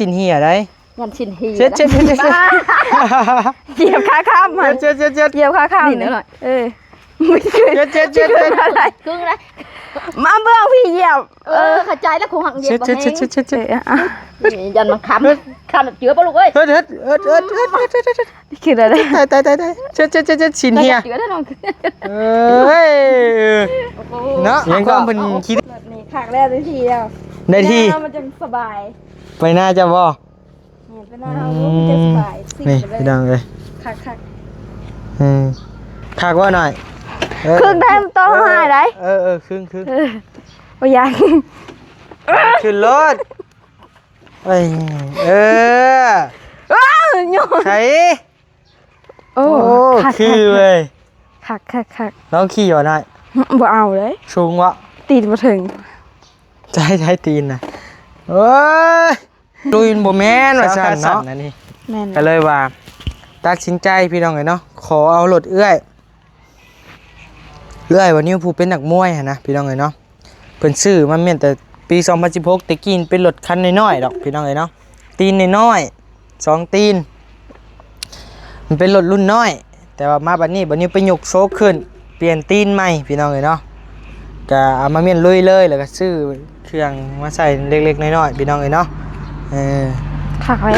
ชินเหียได้ยันชินเหียเช็ดเหยียบขาข้ามมันเช็ดเหยียบขาข้ามนี่ไม่ใช่เช็ดอะไรครึ่งเลยมาเบื้องพี่เหยียบเข้าใจแล้วคงหักเหยียบยันมันค้ำแบบเจือป่ะลูกเอ้ยคืออะไรตายเช็ดชินเหียเจือได้น้องเนาะยังก็เป็นคิดนี่ขากแรกได้ทีแล้วได้ที่มันจะสบายไปหน้าจะบ่ไปหน้าเอามันจะสบายนี่พี่ดังเลยคักคักว่าหน่อยครึ่งได้มันโตหายได้ครึ่งโอ้ยยังขึ้นรถโยใช่โอ้คือเลยคักน้องขี่ว่าหน่อยบ่เอาเลยสูงวะตีนมาถึงใช่ตีนนะเอ้ยลุยนบ่แม่นว่าสั่นเนาะก็เลยว่าตัดสินใจพี่น้องเลยเนาะขอเอารถเอื้อยวันนี้ผู้เป็นนักมวยนะพี่น้องเลยเนาะเพิ่นซื้อมาเม่นแต่ปี2016แต่กินเป็นรถคันน้อยๆดอกพี่น้องเลยเนาะตีนน้อยๆ2ตีนมันเป็นรถรุ่นน้อยแต่ว่ามาบัดนี้ไปยกโซกขึ้นเปลี่ยนตีนใหม่พี่น้องเลยเนาะก็เอามาเม่นลุยเลยแล้วก็ซื้อเครื่องมาใส่เล็กๆน้อยๆพี่น้องเลยเนาะ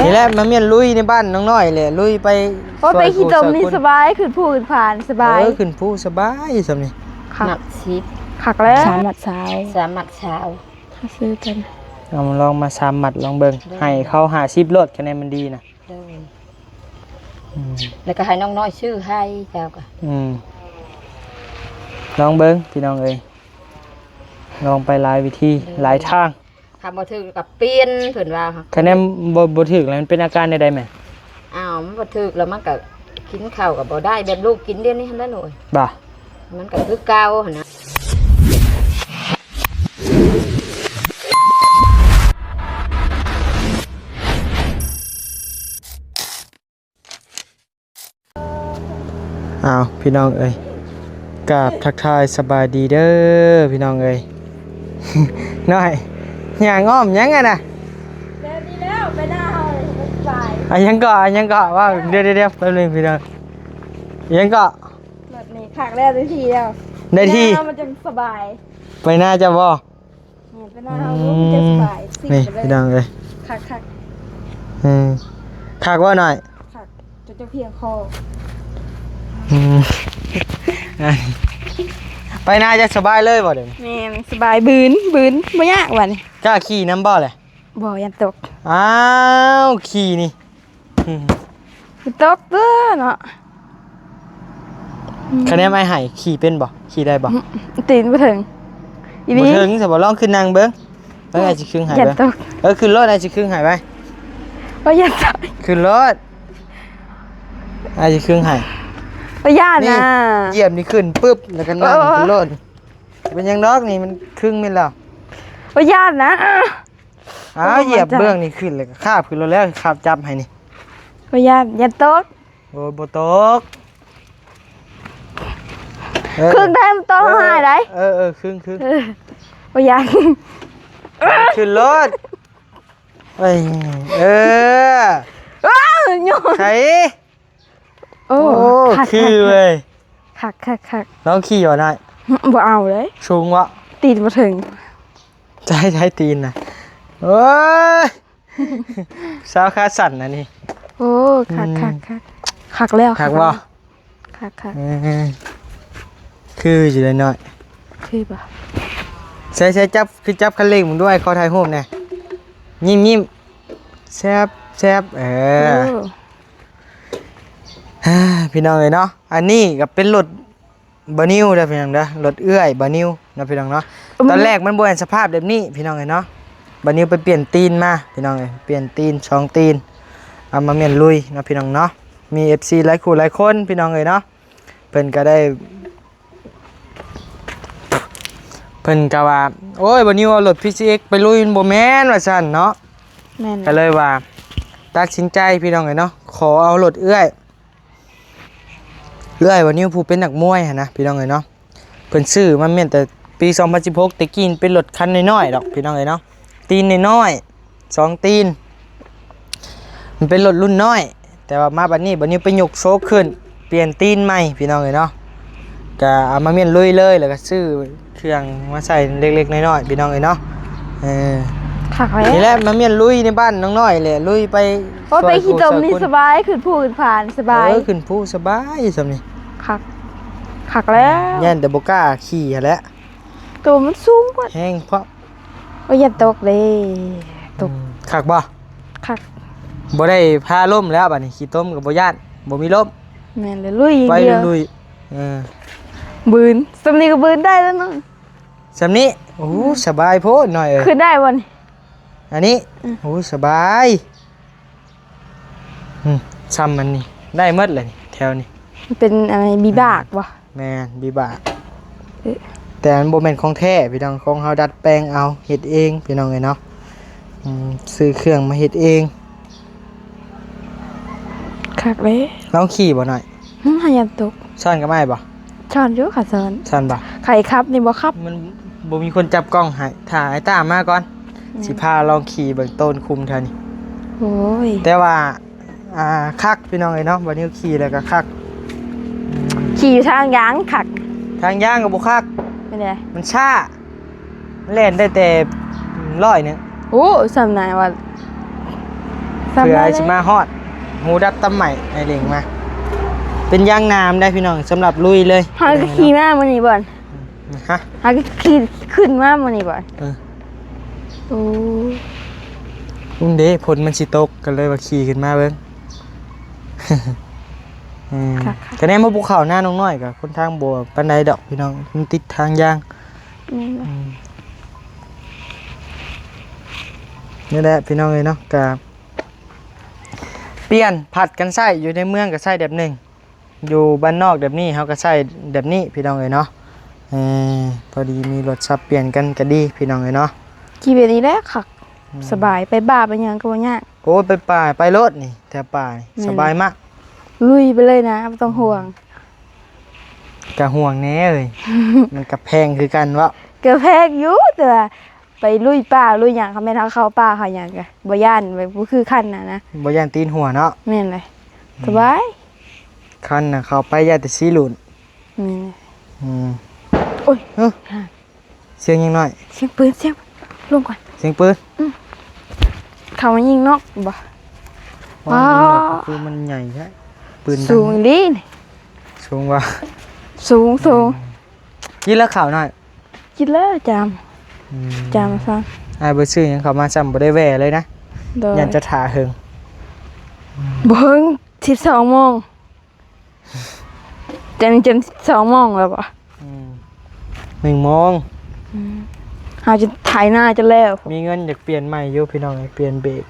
นี่แหละมาเม่นลุยในบ้านน้องน้อยเลยลุยไปไปขี่ตมนี่สบายขึ้นผู้ขึ้นผ่านสบายขึ้นผู้สบายสำนี่หนักชิดขักแล้ว3 หมัดเช้าซื้อกันลองมา3 หมัดลองเบิ่งให้เขา50รถคะแนนมันดีนะแล้วก็ให้น้องน้อยชื่อให้เจ้าก็ลองเบิ่งพี่น้องเอ้ยลองไปหลายวิธีหลายทางทำบ่ถึกกับเปลี่ยนเพิ่นว่าคะแนนบ่ถึกแล้วมันเป็นอาการใดๆแม่มันบ่ถึกแล้วมันก็กินข้าวก็บ่ได้แบบลูกกินเดี๋ยวนี้หั่นล่ะหนูบ่มันก็คือเก่าหั่นนะพี่น้องเอ้ยกราบทักทายสบายดีเด้อพี่น้องเอ้ยน้อยอย่างอ้อมยังไงนะเดี๋ยวนี้แล้วไปหน้าเฮาเลยสบายยังเกาะว่าเดี๋ยวแป๊บนึงพี่น้องยังเกาะแบบนี้ขากแรกได้ทีแล้วได้ที่มันจะสบายไปหน้าจะบ่ไปหน้าเฮามันจะสบายนี่พี่น้องเอ้ยคักคักว่าหน่อยคักจะเพียงคอไปน่าจะสบายเลยบ่เดี๋ยวแม่สบายบืนไม่ยากวันนี้กล้าขี่น้ำบ่เลยบ่ยันตกขี่นี่ตกเด้อเนาะคะแนนไม่หายขี่เป็นบ่ขี่ได้บ่ตีนบ่ถึงอีนี่บ่ถึงแต่บ่ลองขึ้นนางเบิ่งไงสิครึ่งหายไปขึ้นรถไงสิครึ่งหายไปบ่ยันตกขึ้นรถไงสิครึ่งหายประหยัดนะเหยียบนี่ขึ้นปึ๊บแล้วก็นั่งขึ้นรถเป็นยังนอกนี่มันครึ่งมิลแล้วประหยัดนะเหยียบเบื้องนี่ขึ้นเลยก็คาบขึ้นรถแล้วคาบจับให้นี่ประหยัดยันตกโอ้ยบ่ตกครึ่งได้มันโตหายได้ครึ่งประหยัดขึ้นรถใช่คือเลยคักน้องขี่อยู่ไหนบ่เอาเลยสูงวะตีนมาถึงใช่ตีนนะโอ้ยสาวขาสั่นนะนี่คักแล้วคักวะคักคืออยู่เลยหน่อยคือป่ะใช่จับคือจับคันเร่งมึงด้วยเขาถ่ายรูปเนี่ยยิ้มแซบพี่น้องเลยเนาะอันนี้ก็เป็นรถบานิวเด้อพี่น้องเด้อรถเอื้อยบานิวนะพี่น้องเนาะตอนแรกมันบ่เห็นสภาพแบบนี้พี่น้องเลยเนาะบานิวไปเปลี่ยนตีนมาพี่น้องเลยเปลี่ยนตีน2 ตีนเอามาเมียนลุยนะพี่น้องเนาะมี FC หลายคู่หลายคนพี่น้องเลยเนาะเพิ่นก็ได้เพิ่นก็ว่าโอ้ยบานิวเอารถ PCX ไปลุยบ่แม่นว่าซั่นเนาะก็เลยว่าตัดสินใจพี่น้องเลยเนาะขอเอารถเอื้อยวันนี้ผู้เป็นนักมวยนะพี่น้องเลยเนาะเพิ่นซื้อมาเม่นแต่ปี2016แต่กินเป็นรถคันน้อยๆดอกพี่น้องเลยเนาะตีนน้อยๆ2 ตีน มันเป็นรถรุ่นน้อยแต่ว่ามาบัดนี้ไปยกโชคขึ้นเปลี่ยนตีนใหม่พี่น้องเอ้ยเนาะก็เอามาเมียนลุยเลยแล้วก็ซื้อเครื่องมาใส่เล็กๆน้อยๆพี่น้องเอ้ยเนาะคักเลย นี่แหละมาเมียนลุยในบ้านน้องน้อยแหละลุยไป โอ้ไปขี่ตมนี่สบายขึ้นผู้ขึ้นผ่านสบาย ขึ้นผู้สบายสำนี่ คักแล้ว ย่านแต่บ่กล้าขี่หั้นแหละ ตัวมันสูงกว่า แห้งเพราะ โอ้ยอย่าตกเลยตก คักบ่ คัก บ่ได้พาล่มแล้วบัดนี้ขี่ต้มกับบ่ย่านบ่มีล่ม แม่นเลยลุยอย่าง ไป เดียว ลุยบืนสำนีก็บืนได้แล้วเนาะ สำนี้โอ้สบายโพดหน่อยเอ้ย ขึ้นได้บ่นี่ อันนี้โอ้สบายซ้ำมันนี่ได้หมดเลยนี่แถวนี้ มันเป็นอะไรบีบากบ่ แม่นบีบาแต่อันบ่แม่นของแท้พี่น้องของเฮาดัดแปลงเอาเฮ็ดเองพี่น้องเอ้ยเนาะซื้อเครื่องมาเฮ็ดเอง คักเลย ลองขี่บ่หน่อย หายันตก ซ่อนก็ไม่บ่ ช้อนอยู่ค่ะช้อน ซ่อนบ่ ไข่ครับนี่บ่ครับ มันบ่มีคนจับกล้องให้ถ่ายตามมาก่อนสิพาลองขี่เบิ่งต้นคุมเท่านี้ โอ้ย แต่ว่าคักพี่น้องเอ้ยเนาะบัดนี้ขี่แล้วก็คัก ขี่อยู่ทางยางคัก ทางย่างก็บ่คัก เป็นไง มันช้ามันเล่นได้แต่100นึง โอ้สำนายว่า เพื่อ ได้ สิมาฮอดหูดับตำใหม่ไอ้เหล่งมาเป็นยางน้ำได้พี่น้องสำหรับลุยเลย หาก็ขี่มามื้อนี้บ่ ฮะ หาก็ขี่ขึ้นมามื้อนี้บ่ เออ โอ้ อุ้มเด้ผลมันสิตกกันเลยว่าขี่ขึ้นมาเบิ่ง คะแนนมาภูเขาหน้าน้องน้อยกับคนทางบัวปันไดดอกพี่น้องมันติดทางยางนี่แหละพี่น้องเลยเนาะกับเปลี่ยนผัดกันใส่อยู่ในเมืองก็ใส่แบบหนึ่งอยู่บ้านนอกแบบนี้เขาก็ใส่แบบนี้พี่น้องเลยเนาะพอดีมีรถซับเปลี่ยนกันก็ดีพี่น้องเลยเนาะ ขี่แบบนี้แหละคักสบายไปบ้าไปหยังก็บ่ยาก โอ้ไปป่าไปรถนี่แถวป่านี่สบายมาก ลุยไปเลยนะไม่ต้องห่วง กะห่วงแน่เลย มันกับแพงคือกันวะ เกือบแพกอยู่แต่ว่าไปลุยป่าลุยหยังเขาแม่นเขาป่าเขาหยังกะบ่ย่านไปบ่คือคันน่ะนะ บ่ย่านตีนหัวเนาะ แม่นเลยสบาย คันน่ะเขาไปย่านแต่สีหลุน แม่นเลย โอ้ยเสียงยังน้อย เสียงปืนเสียงลงก่อน เสียงปืน เขามายิงนอกบ่ ว้าวคือมันใหญ่ใช่ปืน สูงอีหลีนี่ สูงว่า สูง กินแล้วข่าวหน่อย กินแล้วจามฟัง ไอ้เบอร์ชื่อยังเขามาจำบ่ได้แหวเลยนะ โดย ยันจะถ่าเหิง เบิ่ง12 โมงจำ12 โมงแล้วบ่ 1 โมง เฮาจะถ่ายหน้าจะแล้ว มีเงินอยากเปลี่ยนใหม่อยู่พี่น้องเปลี่ยนเบรก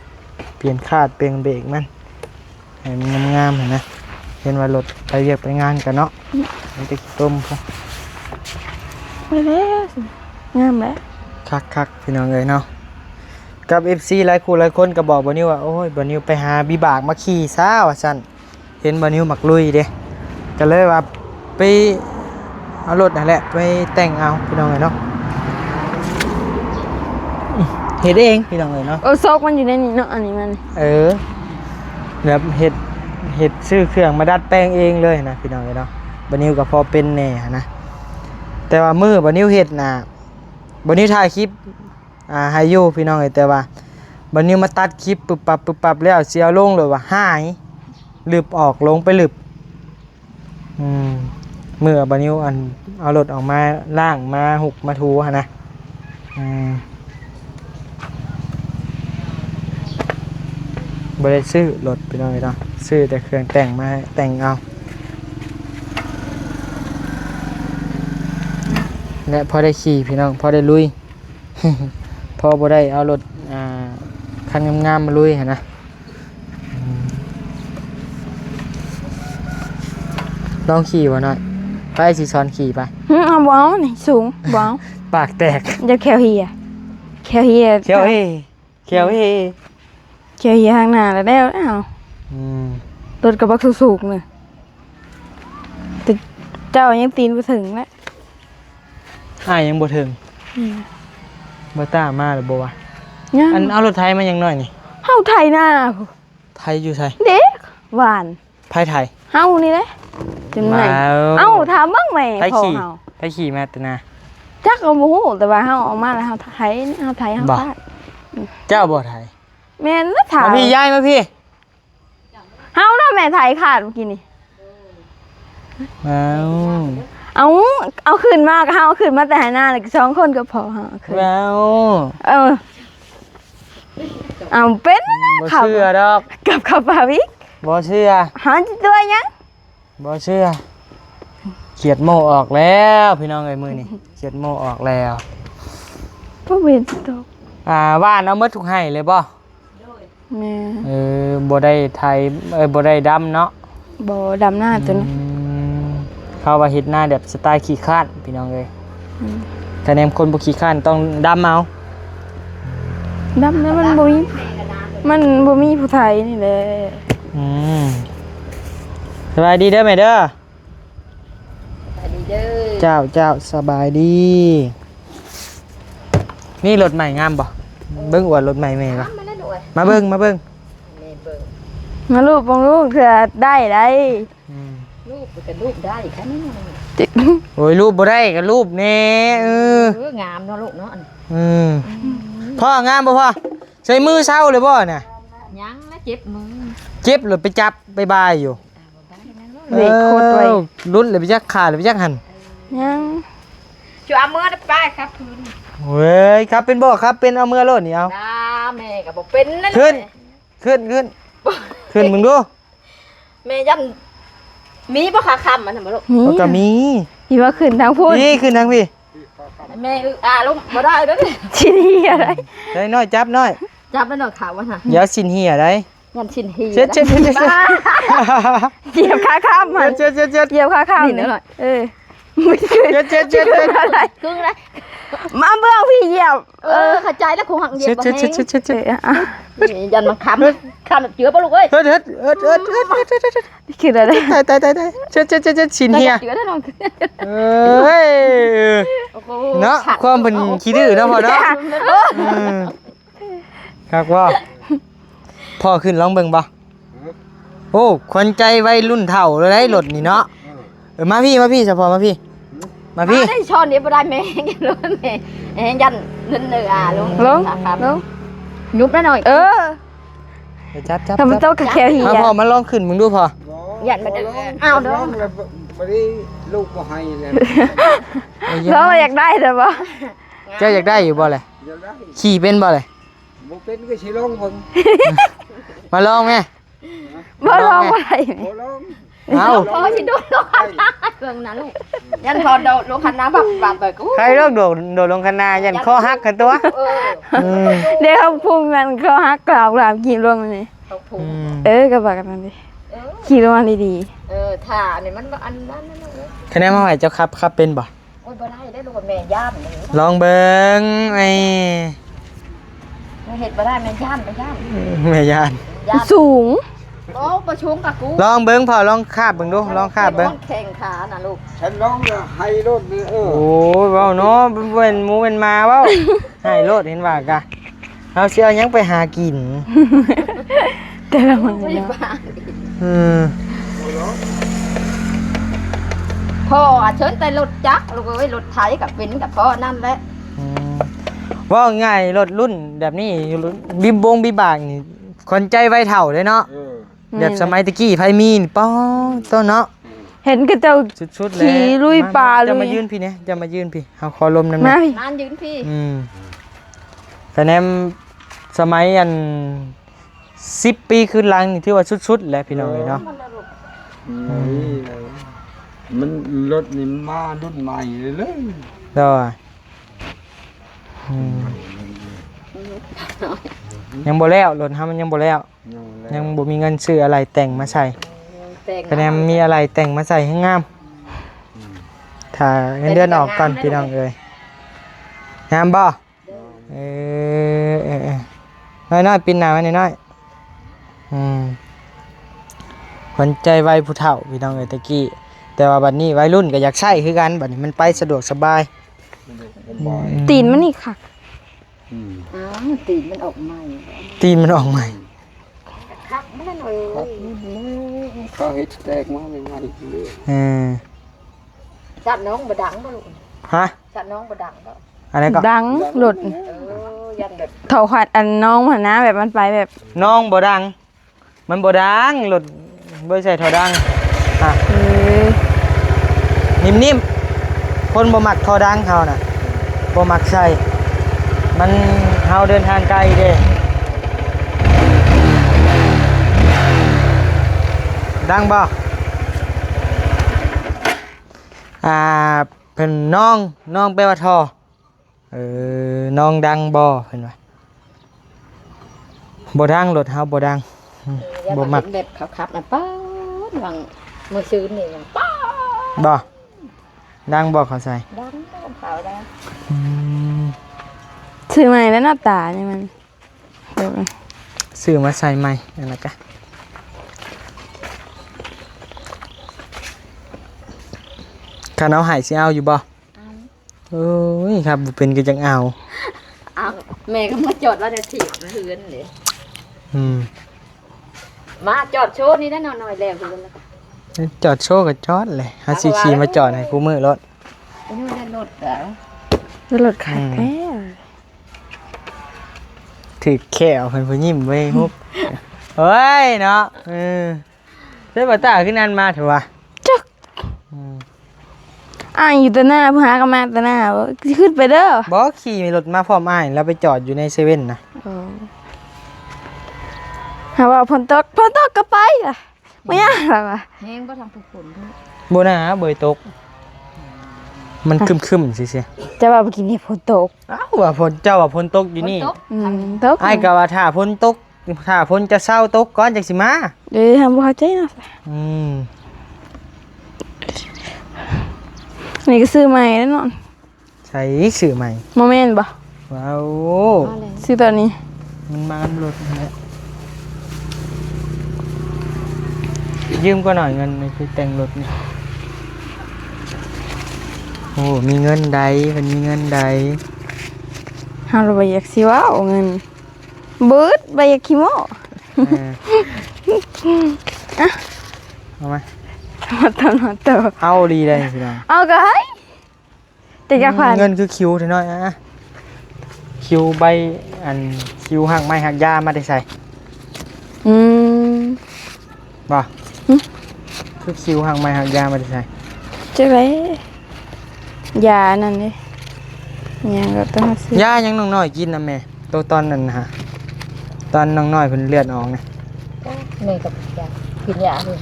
เปลี่ยนคาดเปลี่ยนเบรกมันให้มันงามๆเห็นไหมเห็นว่ารถไปเรียกไปงานกันเนาะมันจะขี้ต้มครับ ไปแล้วงามแล้ว คักพี่น้องเลยเนาะกับ FC หลายคู่หลายคนก็บอกบ่นิวว่าโอ้ยบ่นิวไปหาบิบากมาขี่ซะว่าซั่นเห็นบ่นิวมักลุยเด้ก็เลยว่าไปเอารถนั่นแหละไปแต่งเอาพี่น้องเลยเนาะเฮ็ดเองพี่น้องเลยเนาะ โอ้ซกมันอยู่ในนี้เนาะอันนี้มัน แบบเฮ็ดซื้อเครื่องมาดัดแปลงเองเลยนะพี่น้องเลยเนาะบ่นิวก็พอเป็นแน่นะแต่ว่ามือบ่นิวเฮ็ดน่ะบ่นิวถ่ายคลิปให้อยู่พี่น้องเลยแต่ว่าบ่นิวมาตัดคลิปปึ๊บปับแล้วสิเอาลงเลยว่าหายลืบออกลงไปลืบมือบ่นิวอันเอารถออกมาล้างมาหุกมาถูหั่นนะบ่ได้ซื้อรถพี่น้องเลยเนาะซื้อแต่เครื่องแต่งมาแต่งเอาและพอได้ขี่พี่น้องพอได้ลุย พอบ่ได้เอารถคันงามๆมาลุยหั่นนะลองขี่บ่หน่อยไปสิสอนขี่ไป เอาบ่เอานี่สูงบ่เอา ปากแตก จะแควเฮีย เขียวเฮเขียวเฮ แควเฮียข้างหน้าแล้วแล้วเอารถกระบะสูงๆนี่แต่เจ้ายังตีนบ่ถึงแล้ว ยังบ่ถึงบ่ตามมาหรือบ่วะ ยัง อันเอารถไถมายังน้อยนี่ เฮาไทยหน้า ไทยอยู่ไทย เด็กหวาน ไทยไทย เฮานี่แหละจังได๋ ว้าว เอ้าถามเบิ่งแม่ ไทย พ่อ ขี่ เฮา ไทยขี่มาแต่นา จักก็บ่ฮู้แต่ว่าเฮาออกมาแล้วเฮาไทยเฮาพลาด เจ้าบ่ไทย แม่นแล้วถาม มาพี่ย้ายมาพี่ เฮาน่ะแม่ไทยขาดเมื่อกี้นี่ ว้าว เอาขึ้นมาก็เฮาเอาขึ้นมาแต่หน้าเลย2คนก็พอเฮาเอาขึ้น ว้าว เอาเป็น บ่เชื่อดอก กับข้าวปลาวิก บ่เชื่อ หาตัวยัง บ่เชื่อเขียดโมออกแล้วพี่น้องเอ้ยมื้อนี้เขียดโมออกแล้ว บ่เว้นตก ว่านเอาหมดทุกให้เลยบ่ แม่ บ่ได้ไทยบ่ได้ดำเนาะ บ่ดำหน้าตัวนี้ เขาว่าเฮ็ดหน้าแบบสไตล์ขี้คร้านพี่น้องเอ้ยแต่แนมคนบ่ขี้คร้านต้องดำเอา ดำแล้วมันบ่มีผู้ไทยนี่แหละ สบายดีเด้อแม่เด้อ สวัสดีเด้อ เจ้าสบายดีนี่รถใหม่งามบ่เบิ่งอวดรถใหม่แม่ก่อน มาแล้วด้วย มาเบิ่ง แม่เบิ่ง มาลูกบางลูกเถื่อได้ได้ ลูกก็ลูกได้ค่ะนี่ จิก โอ้ยรูปบ่ได้ก็รูปแน่งามเนาะลูกเนาะ พ่องามบ่พ่อใช้มือเช้าเลยบ่น่ะ ยังแล้วเจ็บมือ เจ็บเลยไปจับไปบายอยู่ เด็กโคตรไว รุ่นเลยไปจักขาเลยไปจักหัน ยัง ช่วยเอามือได้ป้ายครับคืน เว้ยครับเป็นบ่ครับเป็นเอามือโลดนี่เอา น้าแม่ก็บอกเป็นนั่น ขึ้นมึงดู แม่ยันมีบ่ขาคำมันน่ะบ่ลูก นี่ ก็มี ที่ว่าขึ้นทางพูด นี่ขึ้นทางพี่ แม่ลงบ่ได้เด้อ ที่นี่อะไร ได้น้อยจับน้อย จับแล้วหน่อยขาวว่าน่ะ เดี๋ยวสินเหียได้ ยันชินฮี เช็ด เหยียบขาข้ามมัน เช็ด เหยียบขาข้าม นี่หน่อย ไม่ขึ้น เช็ด อะไร ครึ่งเลย มาเบื้องพี่เหยียบ เข้าใจแล้วคงหักเหยียบบ่แห้ง ยันมันค้ำเจือป่ะลูกเอ้ย เฮ็ด คืออะไร ตายเช็ดสินเหีย เจือได้น้อง เอ้ยเนาะความเป็นขี้ดื้อเนาะพ่อเนาะครับว่าพ่อขึ้นลองเบิ่งบ่โอ้ขวัญใจวัยรุ่นเฒ่าเลยได้รถนี่เนาะมาพี่เฉพาะมาพี่ ได้ช้อนเดียวบ่ได้แม่ยันรู้แม่ยันนั่นลงครับยุบได้หน่อยจับ ทำมันโตกับแคลเหีย พ่อมาลองขึ้นมึงดูพ่อ ยันมาอ้าวเด้อ บ่ได้ลูกบ่ให้แล้ว แล้วอยากได้แต่ว่า เจ้าอยากได้อยู่บ่เลย อยากได้ ขี่เป็นบ่เลย บ่เป็นก็สิลองเบิ่ง มาลองแม่ บ่ลองอะไร บ่ลอง เอา พอสิโดนลงคันนาเบิ่งนะลูกยันพอโดนลงคันนาแบบไปกู ใครโดดลงคันนายันข้อหักกันตัว เดี๋ยวเขาพุ่งกันเขาฮักกล่าวลามขี่ลงนี่ เขาผูก ก็บอกกันนั่นดิขี่ลงมาดี ถ่าเนี่ยมันอันนั้นนั่นเลย คะแนนมาไหวเจ้าครับเป็นบ่ โอ้ยบ่ได้ได้ลูกแม่ย่านอย่างนี้ ลองเบิ่งไอ้ เห็ดบ่ได้แม่ย่าน แม่ยาน ๆสูง โอ้ประชุมกับกู ลองเบิ่งพ่อลองคาบเบิ่งดูลองคาบเบิ่ง แข่งขาน่ะลูก ฉันลองแล้วให้รถนี่โอ้ยเว้าเนาะเป็นหมูเป็นมาเว้าให้โลดเห็นว่ากะเอาสิเอาหยังไปหากิน แต่ละมัน ไม่ เนาะ บ้า พ่อเชิญแต่รถจักรลูกเอ้ยรถไถกับเป็นกับพ่อนั่นแหละ ว่าง่ายรถรุ่นแบบนี้บิบากนี่คนใจไวเถ่าเลยเนาะแบบสมัยตะกี้ไผมีนป้อต้นเนาะ เห็นกระเจ้า ชุดๆเลย ขี่ลุยป่าลุย จะมายืนพี่เนี่ยจะมายืนพี่เอาคอลมนั่น มาพี่ นานยืนพี่ แต่แนมสมัยอัน10 ปีขึ้นหลังนี่ถือว่าชุดๆแหละพี่น้องเนาะ มันรถนี่มารุ่นใหม่เลย ดอยังบ่แล้วรถเฮามันยังบ่แล้วยังบ่มีเงินซื้ออะไรแต่งมาใส่แต่แนมมีอะไรแต่งมาใส่ให้งามถ้าเงินเดือนออกก่อนพี่น้องเอ้ยงามบ่น้อยๆปินหน้าไว้น้อยๆขวัญใจวัยผู้เฒ่าพี่น้องเอ้ยตะกี้แต่ว่าบัดนี้วัยรุ่นก็อยากใช้คือกันบัดนี้มันไปสะดวกสบาย ตีนมันนี่ค่ะ อ้าวตีนมันออกใหม่ ตีนมันออกใหม่ คักไม่ได้หน่อย เขาเฮ็ดแตกมาใหม่ๆเลย จัดน้องบ่ดังบ่ลูก ฮะ จัดน้องบ่ดังบ่ อะไรก็ ดังหลุด ยันแบบ เขาขาดอันน้องหันนะแบบมันไปแบบ น้องบ่ดัง มันบ่ดังรถบ่ใส่ท่อดังอ่ะ เอ้ย นิ่มๆคนบ่มักท่อดังเขาน่ะบ่มักใส่มันเฮาเดินทางไกลเด้ดังบ่เพิ่นน้องแปลว่าท่อน้องดังบ่เพิ่นว่าบ่ดังรถเฮาบ่ดังบ่มัก แบบขับน่ะป๊าดหวังมื้อซื้อนี่ป๊า บ่ดังบ่เขาใส่ ดังขาวได้ ซื้อใหม่แล้วหน้าตาเนี่ยมันแบบนั้น ซื้อมาใส่ใหม่นั่นล่ะกะคันเอาให้สิเอาอยู่บ่โอ้ยครับบ่เป็นก็จังเอา อ้าวแม่ก็มาจอดว่าจะถีบเฮือนเลย มาจอดโชว์นี่ได้หน่อยแล้วคือแล้ว จอดโชว์ก็จอดเลยหาสิขี่มาจอดให้กูมือรถ นี่มันได้รถแล้ว แล้วหลุดขาดแท้ ถือแขวเพิ่นผู้ยิ้มไว้ฮุบเฮ้ยเนาะได้บ่ตาขึ้นนั่นมาเถอะวะ จักอ่านอยู่แต่หน้าผู้หาก็มาแต่หน้าว่าสิขึ้นไปเด้อ บ่ขี่รถมาพร้อมอ้ายแล้วไปจอดอยู่ในเซเว่นนะ หาว่าฝนตกก็ไปล่ะไม่ยากหรอกว่ะ แห้งก็ทำผู้คนด้วย บ่น่าเบยตก มันครึมๆสิเสีย จะว่าไปกินนี่ฝนตก อ้าวว่าฝนเจ้าว่าฝนตกอยู่นี่ ตก อ้ายก็ว่าถ้าฝนตกถ้าฝนจะเศร้าตกก่อนจังสิมา เดี๋ยวทำบ่เข้าใจเนาะ นี่ก็ซื้อใหม่แล้วเนาะ ใช้สื่อใหม่ โมเมนต์บ่ ว้าว ซื้อตอนนี้ มันมารถนี่แหละยืมก็หน่อยเงินในคือแต่งรถนี่โอ้มีเงินใดมันมีเงินใด เฮาบ่อยากสิเว้าเงินเบิดบ่อยากขี้โม้ เอาไหม มาตอนมาต่อ เอาดีเลยพี่น้อง เอาก็ให้แต่จะผ่าน เงินคือคิวเท่าน้อยนะคิวใบอันคิวหักไม้หักยามาได้ใส่ อืม บ่คือคิวหักไม้หักยามาได้ใส่ จักได๋ยานั่นเด้ยังก็ต้องซื้อย ายังน้องน้อยกินนะแม่ตัวตอนนั้นนะฮะตอนน้องน้อยเพิ่นเลือดออกนะ แม่กับยากินยาเลย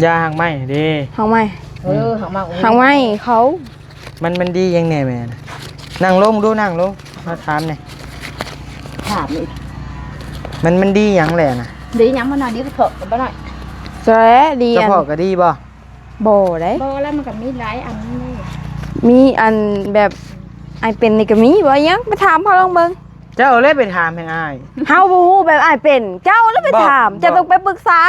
ยาหักไม้เด้ เฮาไหม หักมาก เฮาไหมเขา มันดียังแน่แม่นะนั่งลงดูนั่งลงมาถามหน่อย ถามอีก มันดีหยังแหละนะ ดียังมาหน่อยดีก็เถอะกันมาหน่อย จะแล้ดี เฉ อัน พาะก็ดีบ่ บ่ได้ บอแล้วมันก็มีหลายอันนี่ มีอันแบบไอเป็นนี่ก็มีบ่ยังไปถามเขาลองเบิ่ง เจ้าเลยไปถามให้อ้าย เฮาบ่ฮู้แบบไอเป็นเจ้าแล้วไปถาม บอก จะต้องไปปรึกษา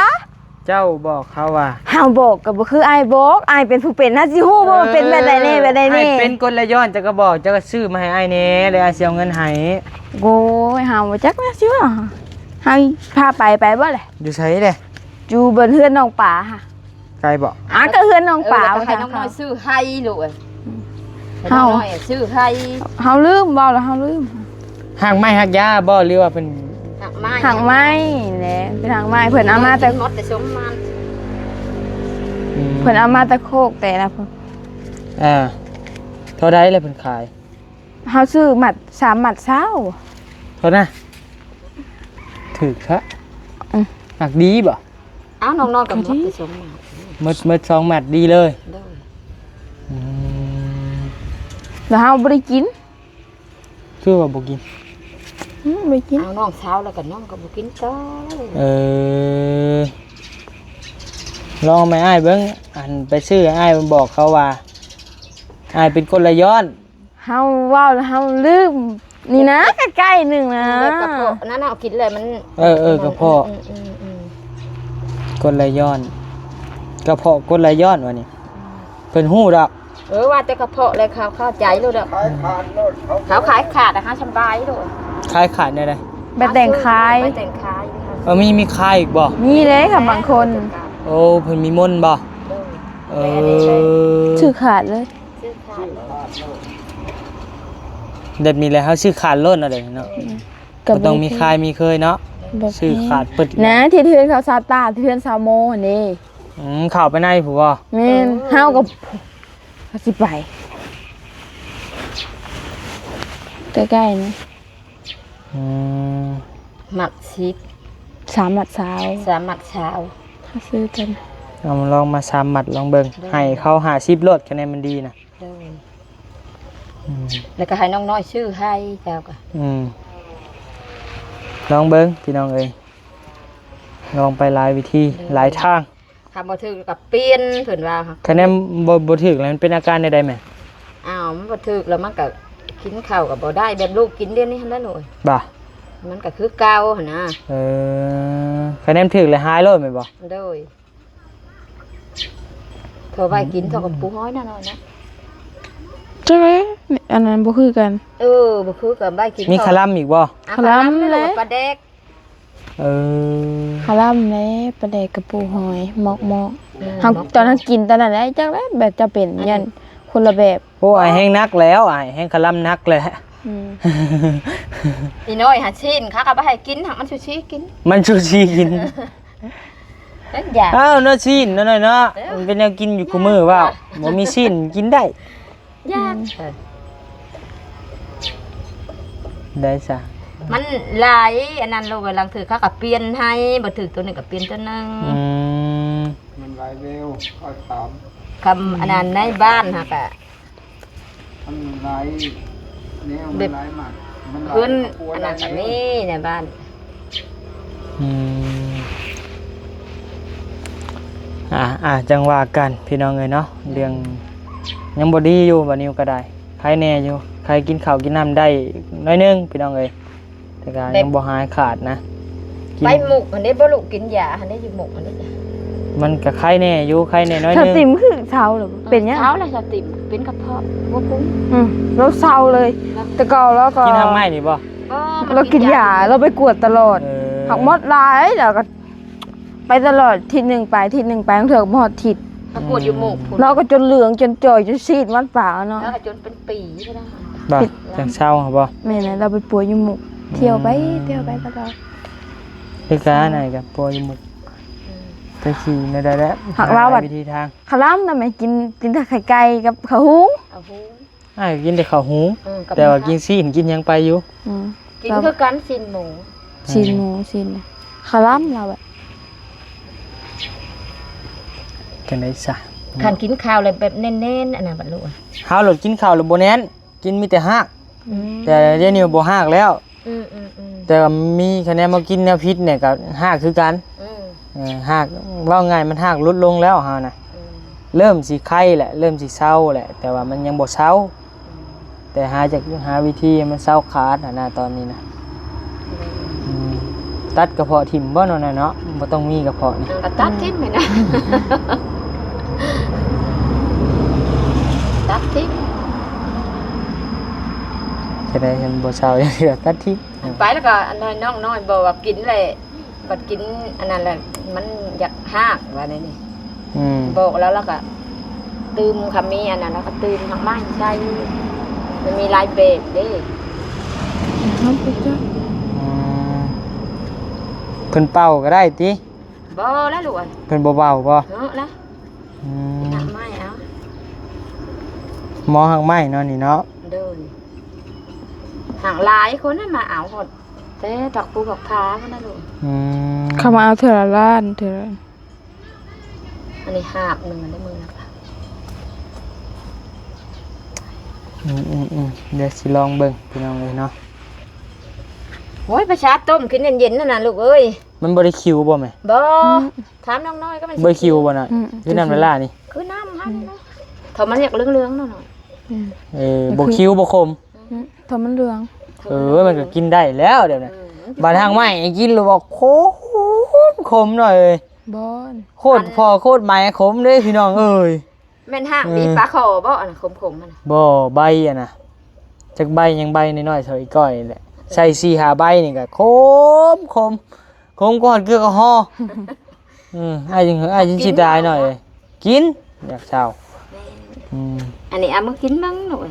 เจ้าบอกเขาว่า เฮาบอกก็บ่คือไอบอกไอเป็นผู้เป็นน่าสิฮู้ว่ามันเป็นแบบใดแน่แบบใดแน่ อ้ายเป็นกลย้อนจะก็บอกจะก็ซื้อมาให้อ้ายแหน่เลยอ้ายสิเอาเงินให้ โอ้ยเฮาบ่จักนะสิว่าเฮาพาไปบ่แหละ อยู่ไสเด้ อยู่บนเฮือนน้องป่าค่ะ ไกลบ่ ก็เฮือนน้องป่า ให้น้องน้อยซื้อให้ลูก เฮา น้อยซื้อให้ เฮาลืมบ่แล้วเฮาลืม หักไม้หักยาบ่หรือว่าเป็น ทางไม้แหละเป็นทางไม้เพิ่นเอามาแต่ มดแต่สมมัน เพิ่นเอามาแต่โคกแต่ละเพิ่น เท่าใดเลยเพิ่นขาย เฮาซื้อหมัด3หมัดเช้า เท่านะถูกครับหักดีบ่ อ้าวน้องๆกับมดแต่สมมัน มืด2แมตช์ดีเลย แล้วเฮาบ่ได้กิน คือว่าบ่กิน บ่ได้กิน เอาน้องเช้าแล้วก็น้องก็บ่กินก็ ลองไม่อ้ายเบิ้งอันไปซื้ออ้ายมันบอกเขาว่าอ้ายเป็นคนละย้อน เฮาเว้าแล้วเฮาลืมนี่นะใกล้ๆนึงนะ กระเพาะนั่นเอากินเลยมัน กระเพาะคนละย้อนกระเพาะคนละย้อนวะนี่เพิ่นฮู้ดอก ว่าแต่กระเพาะเลยเข้าใจลูกเด้อ ขายขาดรถเขา เขาขายขาดนะคะสบายลูก ขายขาดได้เลย แบบแต่งคาย ไปแต่งคาย มีค่ายอีกบ่ มีเลยกับบางคน โอ้เพิ่นมีมนต์บ่เออ ชื่อขาดเลย ซื้อขาดเลย แบบนี้แหละเฮาชื่อขาดล้นอะไรเนาะก็ต้องมีค่ายมีเคยเนาะชื่อขาดปึด นะที่เทือนเขาซาตาที่เทือนซาโมนี่ เข้าไปในผู้บ่ แม่นเฮากับสิไปใกล้ๆนะ อืม หมักชิป 3 หมัดสาว สามหมักเช้า ถ้าซื้อกัน เอามาลองมา3หมัดลองเบิ่งให้เขา50โลดคะแนนมันดีนะ เดิน อืม แล้วก็ให้น้องน้อยชื่อให้เจ้าก็ ลองเบิ่งพี่น้องเอ้ยลองไปหลายวิธีหลายทาง คำบ่ถือกับเปลี่ยนเพิ่นว่าค่ะ คะแนนบ่ถึกแล้วมันเป็นอาการใดๆแม่ อ้าวมันบ่ถือแล้วมันก็กินข้าวก็บ่ได้แบบลูกกินเดี๋ยวนี้หั่นแหละหน่อย บ่า มันก็คือเก่าหั่นนะ คะแนนถึกเลยหายโลดแม่นบ่ โดยโทรไปกินเท่ากับปูห้อยน่ะหน่อยนะ ใช่ไหมอันนั้นบ่คือกัน บ่คือกับใบกิน มีคาลัมอีกบ่ คาลัม คาลัม เลย เลย ปลาแดก เออ คาร่ำเลยปลาแดกกระปูหอยหมอกเฮาตอนนั้นกินตอนนั้นได้จักแล้วแบบจะเป็นยันคนละแบบ โอ้ยแห้งนักแล้วแห้งคาลัมนักเลย อืม อีน้อยหาชิ้นเขาก็บ่ให้กินหักมันชูชีกิน มันชูชีกิน นั่นอยาก อ้าวเนาะชีนเนาะหน่อยเนาะมันเป็นแนวกินอยู่กูมือว่าบ่มีชีนกินได้ อยาก ได้ซะ มันหลายอันนั้นลูกกำลังถือเขาก็เปลี่ยนให้บ่ถือตัวหนึงก็เปลี่ยนตัวหนึง ม มันไหลเร็วก็ถาม คำอันนั้นในบ้านหักอ่ะ มันไหลแนวมันไหลมากมันไหล เพิ่น กลัว อัน ไหล นั้นก็ เร็ว มีในบ้าน อืมจังว่ากันพี่น้องเอ้ยเนาะเรื่องยังบ่ดีอยู่บัดนี้ก็ได้ใครแน่อยู่ใครกินข้าวกินน้ำได้น้อยนึงพี่น้องเอ้ยแต่ก็ยังบ่หายขาดนะกิน ไปหมกอันนี้บ่ลูกกินยาอันนี้อยู่หมกอันนี้ มันก็ใครแน่อยู่ใครแน่น้อย ส นึง ติมคือเช้าหรือเป็นยัง เช้าแล้วสติเป็นกระเพาะบ่ปุ้ง เราเศร้าเลย แต่ก่อนแล้วก็ กินทางไม้นี่บ่ เรากินยาเราไปกวดตลอด เออ หักมดลายแล้วก็ไปตลอดทีหนึ่งไปทีหนึ่งไปต้องเถือกหมดทิศ ประกวดอยู่หมกพุ่น เราก็จนเหลืองจนจ่อยจนซีดมันเปล่าเนาะ แล้วก็จนเป็นปีใช่ไหม บ่จังเช้าบ่ แม่นะเราไปปัวอยู่หมุกเที่ยวไปตลอด คือการไหนกับปอยหมุกไปขี่ในได้แล้ว หักเราบัด วิธีทาง ขาวหล้ำทำไมกินแต่ไข่ไก่กับข้าวหุง เอาหู กินแต่ข้าวหู กับ แต่ว่ากินซีนกินหยังไปอยู่ อืม กินคือกันสินหมู ซีนหมูซีนขาวหล้ำเราแบบ จังได๋ซะ คันกินข้าวเลยแบบเน้นๆอันนั้นบัดลูก เฮาหลดกินข้าวหรือบ่แน่นกินมีแต่หากแต่เดี๋ยวนี้บ่หากแล้ว อืม แต่ว่ามีคะแนนมากินแนวพิษเนี่ยก็หากคือกันหากเว้าง่ายมันหากลดลงแล้วเฮานะเริ่มสิไข้แหละเริ่มสิเศร้าแหละ แต่ว่ามันยังบ่เศร้า แต่หาวิธีให้มันเศร้าขาดนะตอนนี้นะตัดกระเพาะถิ่มบ่เนาะเนาะบ่ต้องมีกระเพาะนี่ กระตัดทิ้งไหมนะตัดทิ้ง จะได้เห็นบ่เศร้าอย่างเดียวตัดทิ้ง ไปแล้วก็อันน้องน้อยบอกว่ากินเลยบัดกินอันนั้นแหละมันอยากหากว่านี่ บอกแล้วก็ตื่มคำมีอันนั้นแล้วก็ตื่มทางไม้ใช่มันมีลายเบสดิ เพิ่นเป่าก็ได้ติ บ่แล้วลูก เพิ่นบ่เบาบ่ เนาะนะทางไม้เอา หมอหักไม้เนาะนี่เนาะ เดินหางลายคนนั้นมาเอาหมดแต่ผักปูผักค้ามันนะลูก เขามาเอาเถื่อละล้านเถื่อ อันนี้หาบหนึ่งอันได้มือนะคะ เดี๋ยวสิลองเบิ่งพี่น้องเลยเนาะ โอ้ยประชาต้มขึ้นเย็นๆนั่นน่ะลูกเอ้ย มันบ่ได้คิวบ่แม่ บ่ถามน้องน้อยก็มัน บ่คิวบ่น่ะคือน้ำเวลานี่ คือน้ำให้นะถ้ามันอยากเหลืองๆหน่อย บ่คิวบ่คม ทำมันเหลือง มันก็กินได้แล้วเดี๋ยวนี้บาดทางไม้กินแล้วบอกโคตรขมหน่อยเอ้ย บอน โคตรพอโคตรไม้ขมเด้พี่น้องเอ้ย แม่นห้างมีปลาคอบ่อันขมๆมัน บ่ใบอ่ะนะจักใบยังใบน้อยๆเท่าอีก้อยนี่แหละใส่4-5ใบนี่ก็ขม คงก่อนเกลือก็ห่อไอ้ยังสิได้หน่อยกินอยากเช้าอืม อันนี้เอามากินบ้างหน่อย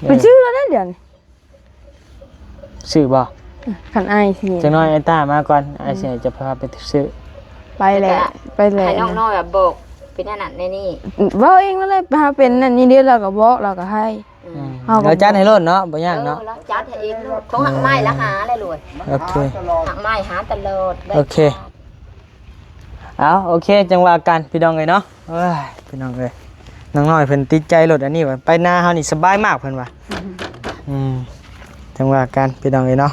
ไปชื่อแล้วได้เดี๋ยวนี้ ซื้อบ่ ขันไอ้สิ จังน้อยไอ้ตามาก่อนไอ้สิจะพาไปซื้อ ไปแล้วไปแล้ว ให้น้องน้อยแบบบอกเป็นอันนั้นในนี่ เว้าเองนั่นแหละพาเป็นนั่นนี่เดียวเราก็บอกเราก็ให้ เอาก็ เราจัดให้รถเนาะบ่ยากเนาะ แล้วจัดให้เองลูกของหักไม้ละหาเลยรวย โอเค ตลอด หักไม้หาตลอดได้ โอเค เอาโอเคจังว่ากันพี่น้องเอ้ยเนาะเอ้ยพี่น้องเอ้ยน้องน้อยเพิ่นติดใจรถอันนี้ว่าไปหน้าเฮานี่สบายมากเพิ่นว่าจังว่ากันพี่น้องเอ้ยเนาะ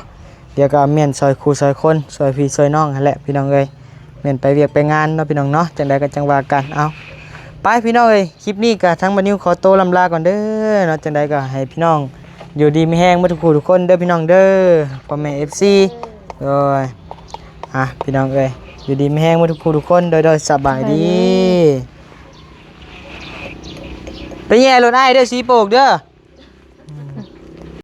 เดี๋ยวก็เมียนซอยครูซอยคนซอยพี่ซอยน้องนั่นแหละพี่น้องเอ้ยเมียนไปเวียกไปงานเนาะพี่น้องเนาะจังใดก็จังว่ากันเอาไปพี่น้องเอ้ยคลิปนี้ก็ทั้งบัดนิ้วขอโตวลำลาก่อนเด้อเนาะจังใดก็ให้พี่น้องอยู่ดีมีแฮงหมดทุกผู้ทุกคนเด้อพี่น้องเด้อพ่อแม่ FC โดยพี่น้องเอ้ยอยู่ดีมีแฮงหมดทุกผู้ทุกคนโดยสบายดีไปแย่รถไอ้เด้อสีโปกเด้อ